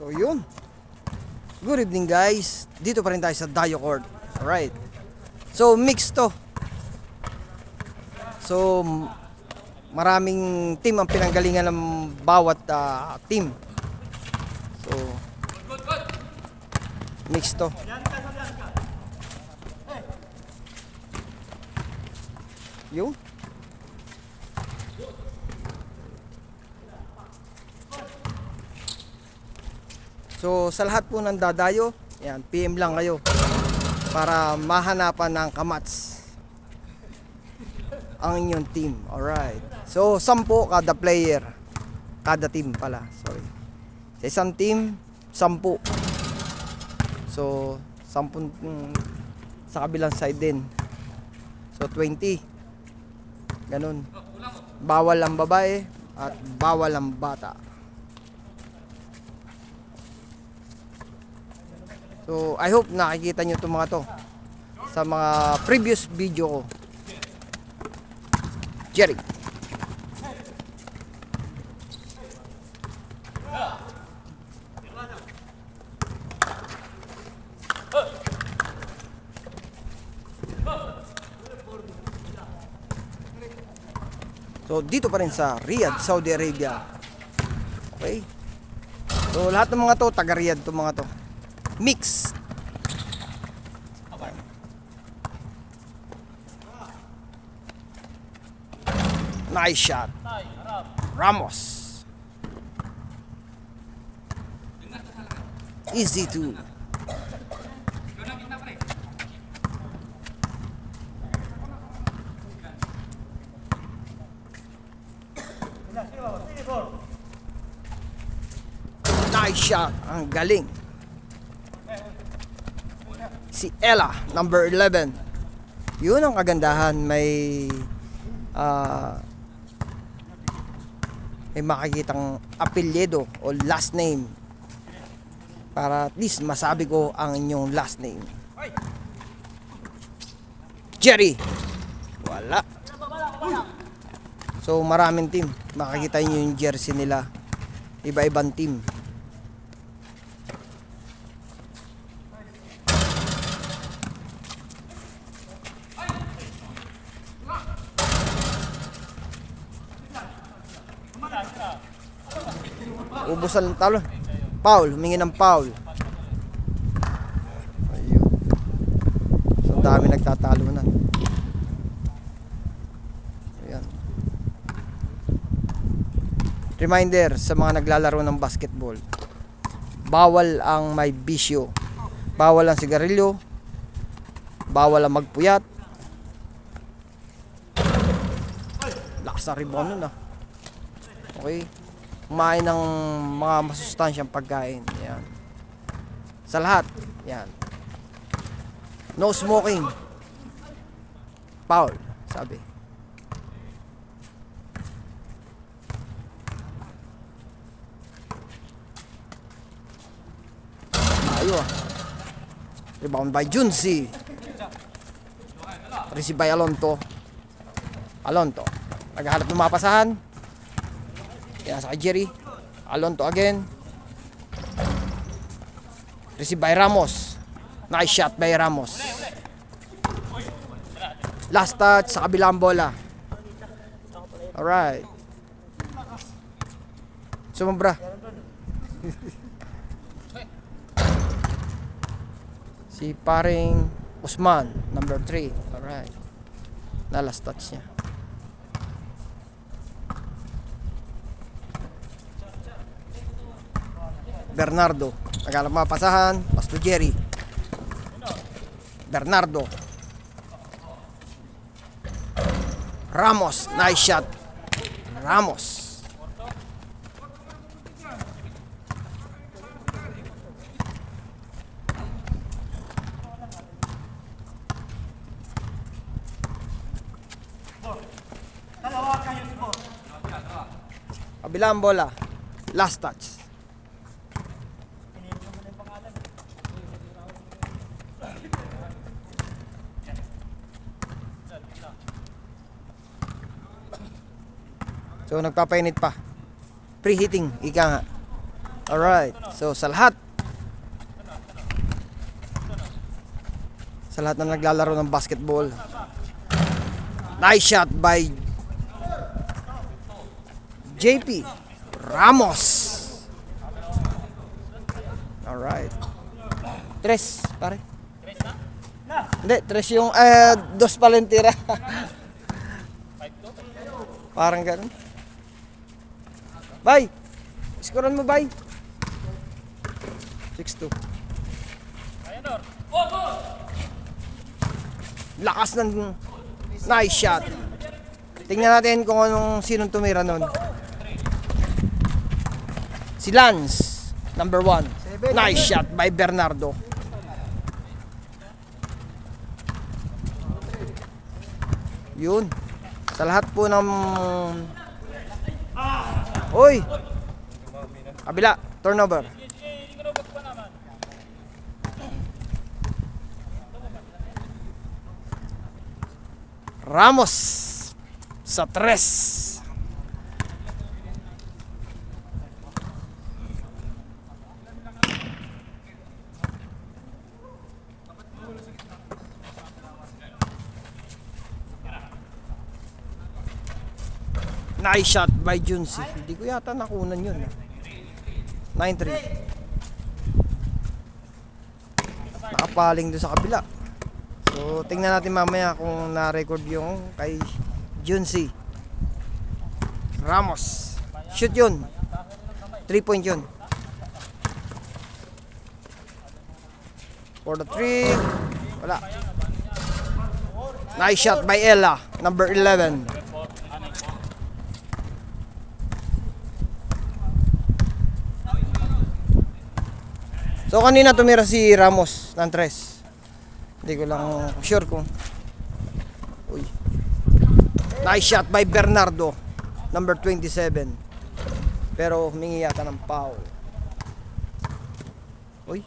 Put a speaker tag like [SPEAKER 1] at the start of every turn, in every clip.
[SPEAKER 1] So yun. Good evening guys. Dito pa rin tayo sa Dio Court. Alright. So mix to. So maraming team ang pinanggalingan ng bawat team. So mix to. Yun. So sa lahat po ng dadayo, yan, PM lang kayo para mahanapan ng kamats ang inyong team. Alright. So 10 kada player, kada team pala, sorry. Sa isang team, 10. So 10 sa kabilang side din. So 20. Ganun. Bawal ang babae at bawal ang bata. So, I hope nakikita nyo itong mga to sa mga previous video ko. Jerry. So, dito pa rin sa Riyadh, Saudi Arabia. Okay? So, lahat ng mga to, taga Riyadh itong mga to. Mix. Nice shot. Ramos. Easy to. Nice shot. Ang galing. Si Ella, number 11. Yun ang kagandahan, may makikitang apelyido o last name para at least masabi ko ang inyong last name. Jerry. Wala. So maraming team, makikita nyo yung jersey nila, iba-ibang team. Ubusan ng talo. Foul, humingi ng foul. Ayun. So dami nagtatalo na. Ayan. Reminder sa mga naglalaro ng basketball. Bawal ang may bisyo. Bawal ang sigarilyo. Bawal ang magpuyat. Lakas na rebound nun ah. Okay. Kumain ng mga masustansyang pagkain. Yan. Sa lahat. Yan. No smoking. Foul. Sabi. Ayo ah. Rebound by Junsi. Receive by Alonto. Alonto. Naghahanap ng mga pasahan. Yan sa Jerry. Alonto again. Receive by Ramos. Nice shot by Ramos. Last touch sa kabilang bola. Alright. Sumobra. Si paring Usman, number 3. Alright. Na last touch niya. Bernardo, naghanap mga pasahan. Pasto Jerry. Bernardo. Ramos, nice shot. Ramos. Kabilang bola. Last touch. So nagpapainit pa. Preheating, ika nga. Alright. So sa lahat na naglalaro ng basketball, nice shot by JP Ramos. Alright. Tres, pare. Hindi, tres yung, dos palentira. Parang ganun. Bye. Skoran mo, bye. 6-2. Lakas ng nice shot. Tingnan natin kung sinong tumira nun. Si Lance, number 1. Nice shot by Bernardo. Yun. Sa lahat po ng... Oy! Kabila, turnover. Ramos sa 3. Nice shot by Junsi. Hindi ko yata nakunan yun. 9-3. Nakapaling doon sa kabila. So, tingnan natin mamaya kung na-record yung kay Junsi Ramos. Shoot yun. 3-point yun. For the 3. Wala. Nice shot by Ella, number 11. So kanina tumira si Ramos ng 3. Hindi ko lang sure kung. Uy. Nice shot by Bernardo, number 27. Pero humingi yata ng foul. Uy.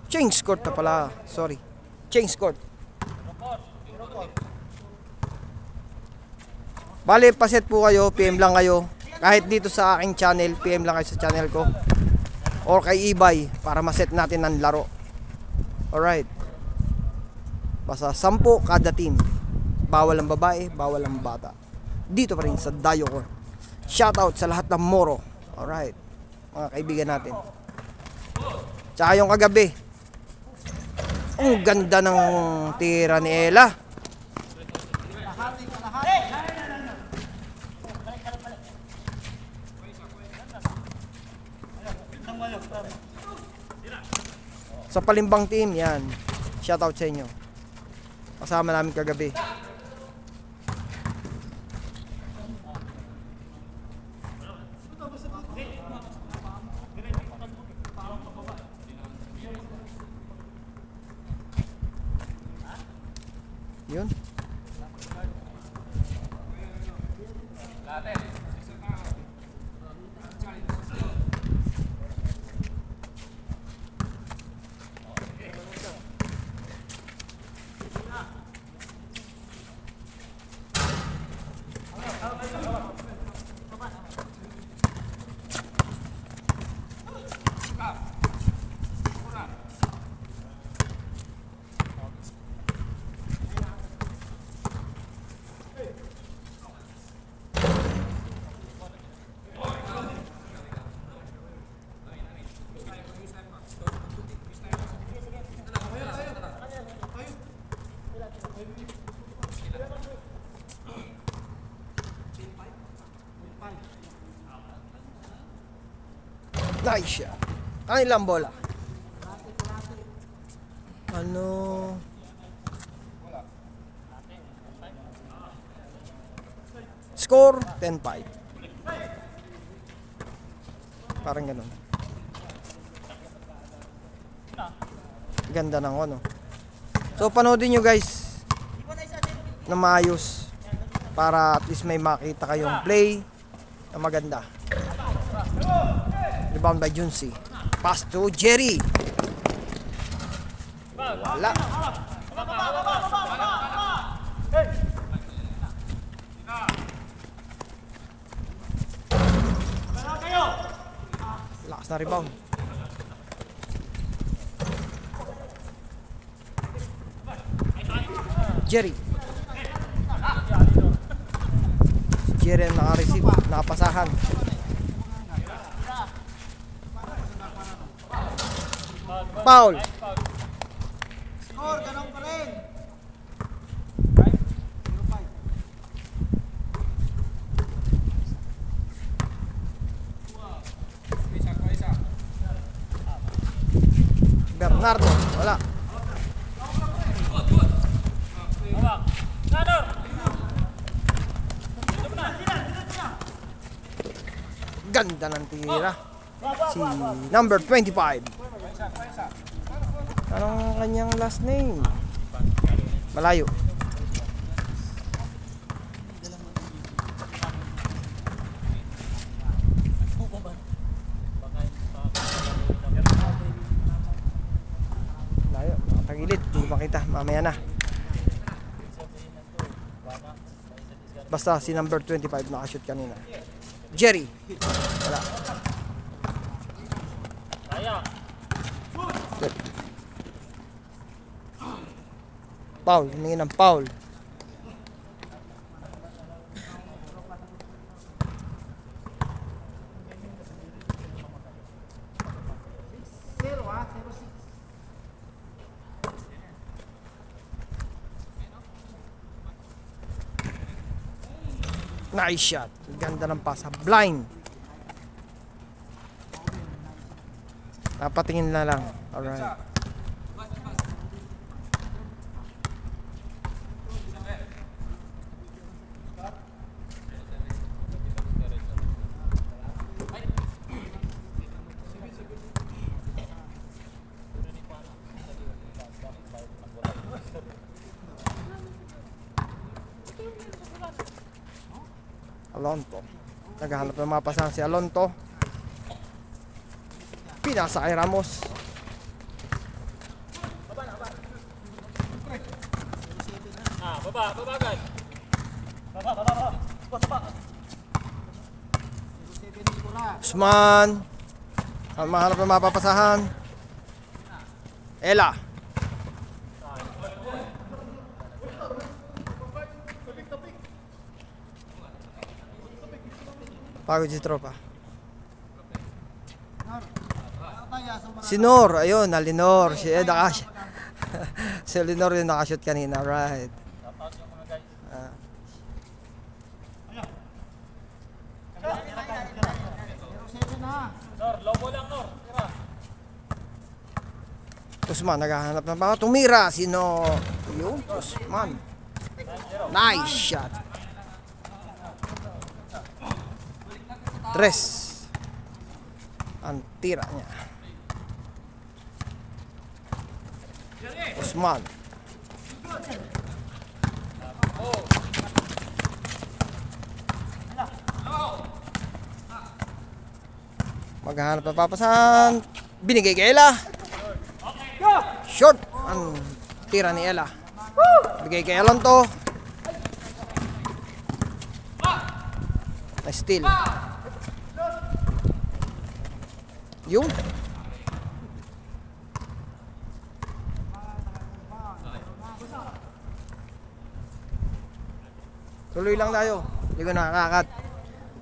[SPEAKER 1] Change court na pala. Sorry. Change court. Bale, paset po kayo. PM lang kayo. Kahit dito sa aking channel, PM lang kayo sa channel ko. Or kay Ibay para maset natin ang laro. Alright. Basta 10 kada team. Bawal ang babae, bawal ang bata. Dito pa rin sa Dayo Court. Shoutout sa lahat ng Moro. Alright. Mga kaibigan natin. Tsaka yung kagabi. Ang ganda ng tira ni Ella. Sa Palimbang team, yan. Shoutout sa inyo. Kasama namin kagabi. Yun. Nice shot. Ano ilang bola? Ano? Score 10-5. Parang ganun. Ganda ng ano. So panoodin nyo guys na maayos para at least may makita kayong play na maganda. Rebound by Junsi. Pass to Jerry. Wala. Lakas na rebound. Jerry. Si Jerry ang naka-receive, nakapasahan. Foul.
[SPEAKER 2] Score, ganun pa rin.
[SPEAKER 1] Bernardo, wala. Ganda ng tira. Si number 25. Anong kanyang last name? Malayo. Malayo, tagilid, hindi makita, mamaya na. Basta si number 25 nakashoot kanina. Jerry. Wala. Foul, humingi ng foul. Nice shot. Ganda ng pasa. Blind. Napatingin na lang. Alright. Alonto. Naghahanap ng mga pasahan si Alonto. Pinasa kay Ramos.
[SPEAKER 3] Baba agad. Baba.
[SPEAKER 1] Usman. Ang mahanap ng mga papasahan. Ella. Pagod si tropa. Si Nor, ayun, na Lenor. Si Eda si Lenor yung nakashoot kanina, right.
[SPEAKER 3] Nor, lobo lang, Nor. Tira.
[SPEAKER 1] Usman, naghahanap ng baka tumira. Sino? Yun, Usman. Nice shot. Tres. Ang tira niya. Usman. Maghahanap ng papasan. Binigay kay Ella. Short. Ang tira ni Ella. Bigay kay Alonto. Steal. Yung tuloy lang tayo. Hindi ko nakakat.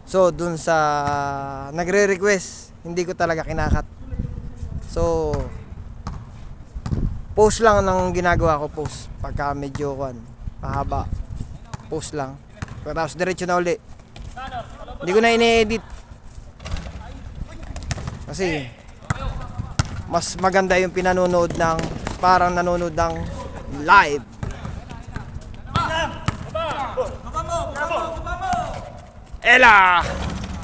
[SPEAKER 1] So dun sa nagre-request, hindi ko talaga kinakat. So post lang ang ginagawa ko, post pagka medyo mahaba. Post lang. Tapos diretso na uli. Hindi ko na ini-edit. Kasi mas maganda yung pinanonood ng parang nanonood ng live. Ella!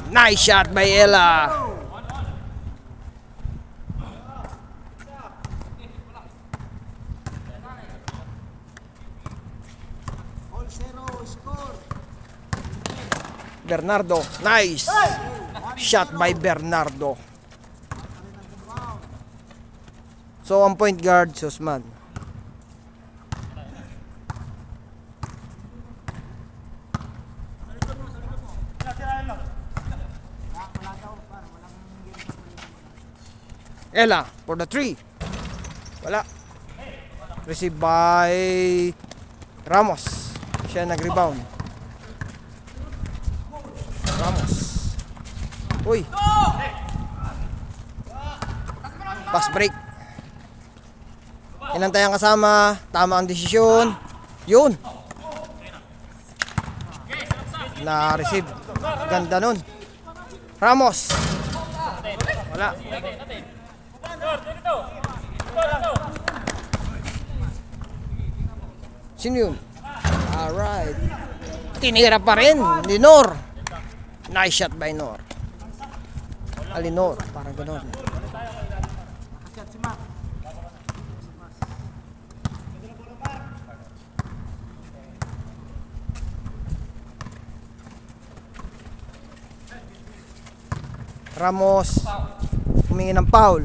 [SPEAKER 1] Nice shot by Ella. Bernardo, nice shot by Bernardo. So ang point guard, Usman. Ella for the 3. Wala. Receive by Ramos. Siya nag-rebound. Ramos. Uy. Pass break. Inantay ang kasama. Tama ang desisyon. Yun. Na-receive. Ganda nun. Ramos. Wala. Sino yun? Alright. Tinira pa rin ni Nor. Nice shot by Nor. Alinor. Parang gano'n. Ramos humingi ng foul.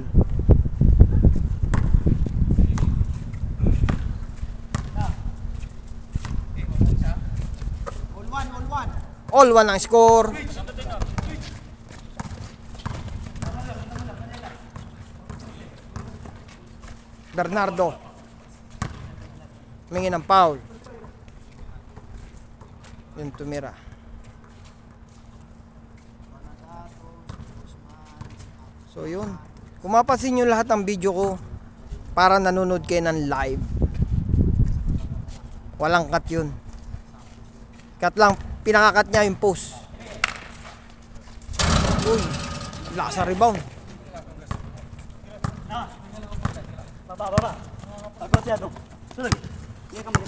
[SPEAKER 1] All one ang score. Bernardo humingi ng foul. Yun tumira. So yun. Kung mapasin nyo lahat ng video ko, para nanonood kayo ng live. Walang cut yun. Cut lang, pinakakat niya yung post. Uy, lakas sa rebound.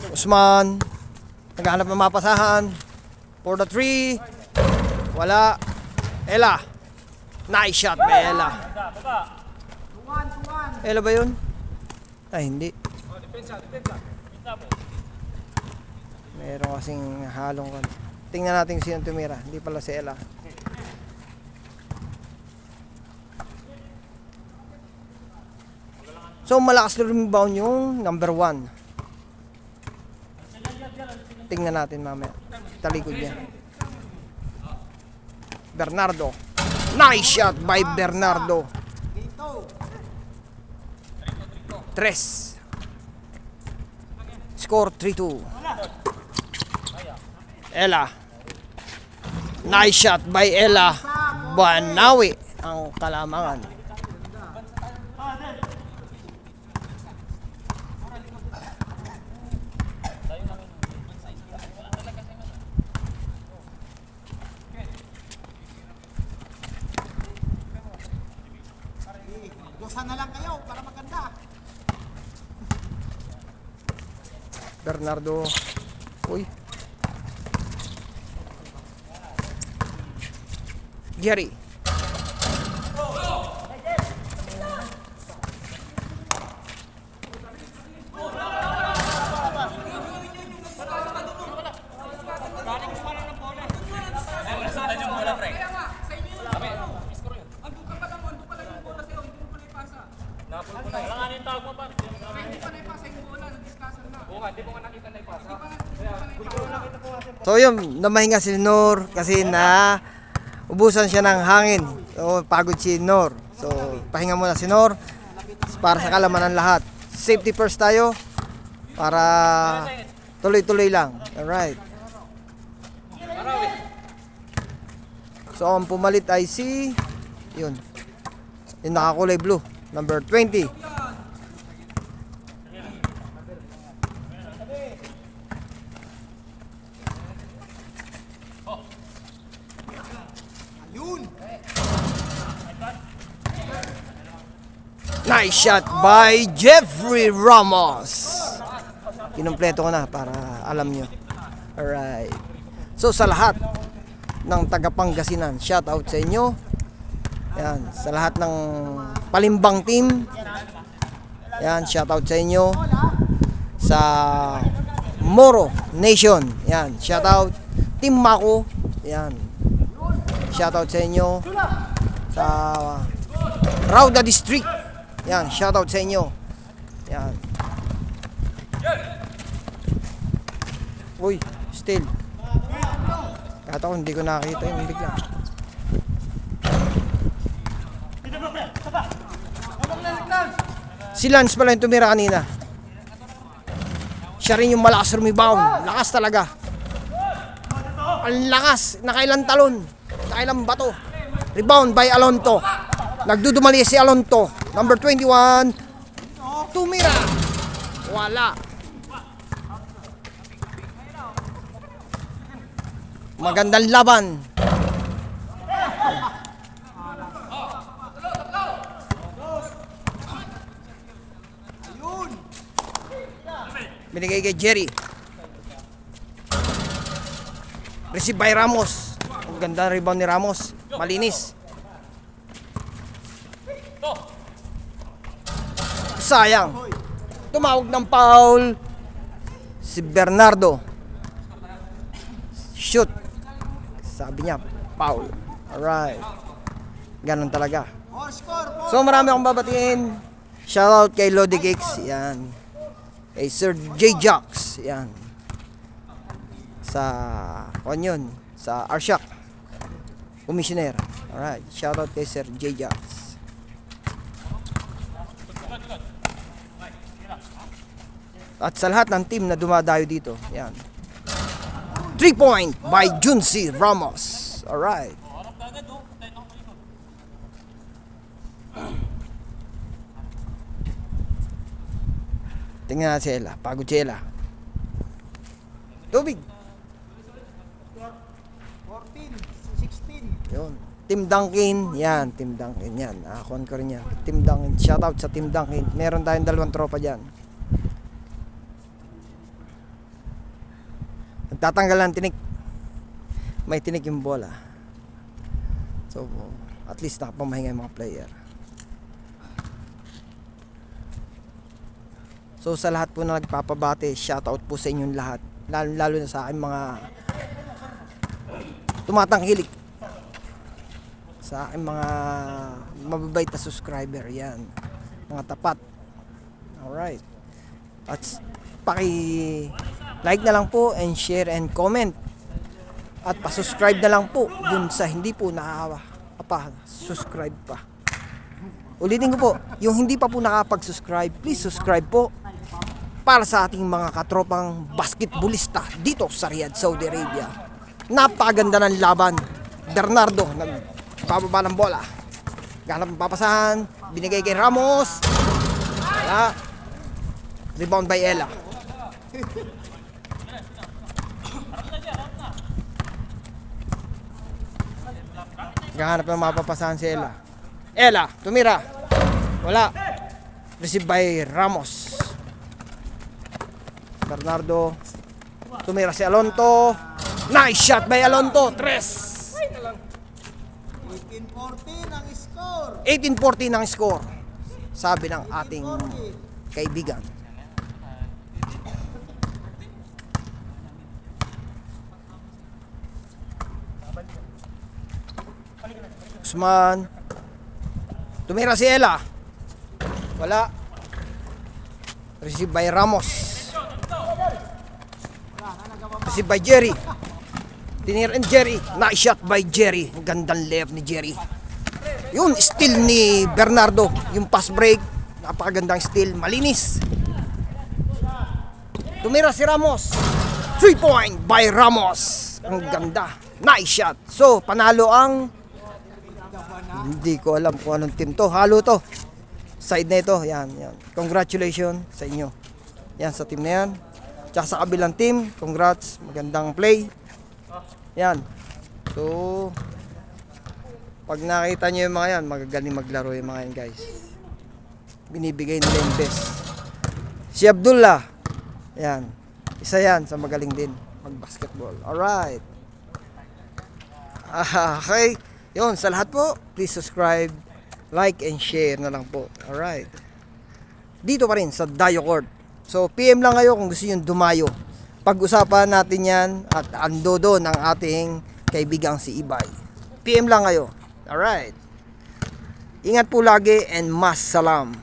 [SPEAKER 1] Usman, naghahanap ng mapasahan. For the 3. Wala. Ella. Nice shot by Ella. Ella ba yun? Ay, hindi. Meron kasing halong kan. Tingnan natin sino tumira. Hindi pala si Ella. So, malakas na rebound yung number 1. Tingnan natin mamaya. Talikod niya. Bernardo. Nice shot by Bernardo. 3. Score 3-2. Ella. Nice shot by Ella. Banawi ang Kalamangan.
[SPEAKER 2] Sana lang kayo para maganda.
[SPEAKER 1] Bernardo. Uy. Jerry. So yun, namahinga si Nor kasi na ubusan siya ng hangin. So pagod si Nor. So pahinga muna si Nor para sa kalamanan lahat. Safety first tayo para tuloy-tuloy lang. Alright. So ang pumalit ay si yun. Yung nakakulay blue, number 20. Nice shot by Jeffrey Ramos. Kinumpleto ko na para alam nyo. Alright. So sa lahat ng taga Pangasinan, shout out sa inyo. Yan, sa lahat ng Palimbang team. Yan, shout out sa inyo. Sa Moro Nation. Yan, shout out Team Mako. Yan. Shout out sa inyo. Sa Rauda District. Yan, shout out sa inyo. Yan. Uy, still. Kata ko hindi ko nakita yung bigla. Si Lance pala yung tumira kanina. Siya rin yung malakas rebound. Lakas talaga. Ang lakas. Nakailang talon. Nakailang bato. Rebound by Alonto. Nagdudumali si Alonto. Number 21. Tumira. Wala. Magandang laban. Binigay kay Jerry. Receive by Ramos. Ang ganda ng rebound ni Ramos. Malinis. Sayang. Tumawag ng foul si Bernardo. Shoot. Sabi niya, foul. Alright. Ganon talaga.
[SPEAKER 2] More score, more.
[SPEAKER 1] So marami akong babatiin. Shoutout kay Lodi Cakes. Yan. Kay Sir J. Jocks. Yan. Sa yun, sa Arshak. Commissioner. Alright. Shoutout kay Sir J. Jocks. At sa lahat ng team na dumadayo dito. Yan. 3-point by Junsi Ramos. Alright. Tingnan natin si Ella. Pagod si Ella. Tubig.
[SPEAKER 2] 14, 16.
[SPEAKER 1] Yun. Team Duncan. Yan. Team Duncan. Yan. Nakakuhan ko rin yan. Team Duncan. Shoutout sa Team Duncan. Meron tayong 2 tropa dyan. Nagtatanggal ng tinik. May tinik yung bola. So, at least nakapamahinga yung mga player. So sa lahat po na nagpapabate, shoutout po sa inyong lahat. Lalo na sa aking mga tumatangkilik. Sa aking mga mababait na subscriber. Yan. Mga tapat. Alright. At like na lang po and share and comment. At pa-subscribe na lang po dun sa hindi po subscribe pa. Ulitin ko po, yung hindi pa po nakapag-subscribe, please subscribe po. Para sa ating mga katropang basketballista dito sa Riyadh, Saudi Arabia. Napaganda ng laban. Bernardo nagpababa ng bola. Ganap ng papasahan. Binigay kay Ramos. Wala. Rebound by Ella. Gahanap ng mapapasahan si Ella. Ella, tumira. Wala. Receive by Ramos. Bernardo. Tumira si Alonto. Nice shot by Alonto. 3.
[SPEAKER 2] 18-14 ang score.
[SPEAKER 1] 18-14 ang score. Sabi ng ating kaibigan. Usman. Tumira si Ella. Wala. Receive by Ramos. Receive by Jerry. Tinira ni Jerry. Nice shot by Jerry. Ang gandang layup ni Jerry. Yun, steal ni Bernardo. Yung pass break. Napakagandang steal. Malinis. Tumira si Ramos. 3-point by Ramos. Ang ganda. Nice shot. So, panalo ang hindi ko alam kung anong team to. Halo to. Side na ito. Yan, yan. Congratulations sa inyo. Yan, sa team na yan. Tsaka sa kabilang team, congrats. Magandang play. Yan. So, pag nakita nyo yung mga yan, magagaling maglaro yung mga yan, guys. Binibigay nila yung best. Si Abdullah. Yan. Isa yan sa magaling din mag-basketball. Alright. Okay. Yun, sa lahat po, please subscribe, like, and share na lang po. Alright. Dito pa rin sa Dayo Court. So, PM lang kayo kung gusto nyo dumayo. Pag-usapan natin yan at ando doon ang ating kaibigang si Ibay. PM lang kayo. Alright. Ingat po lagi and mas salam.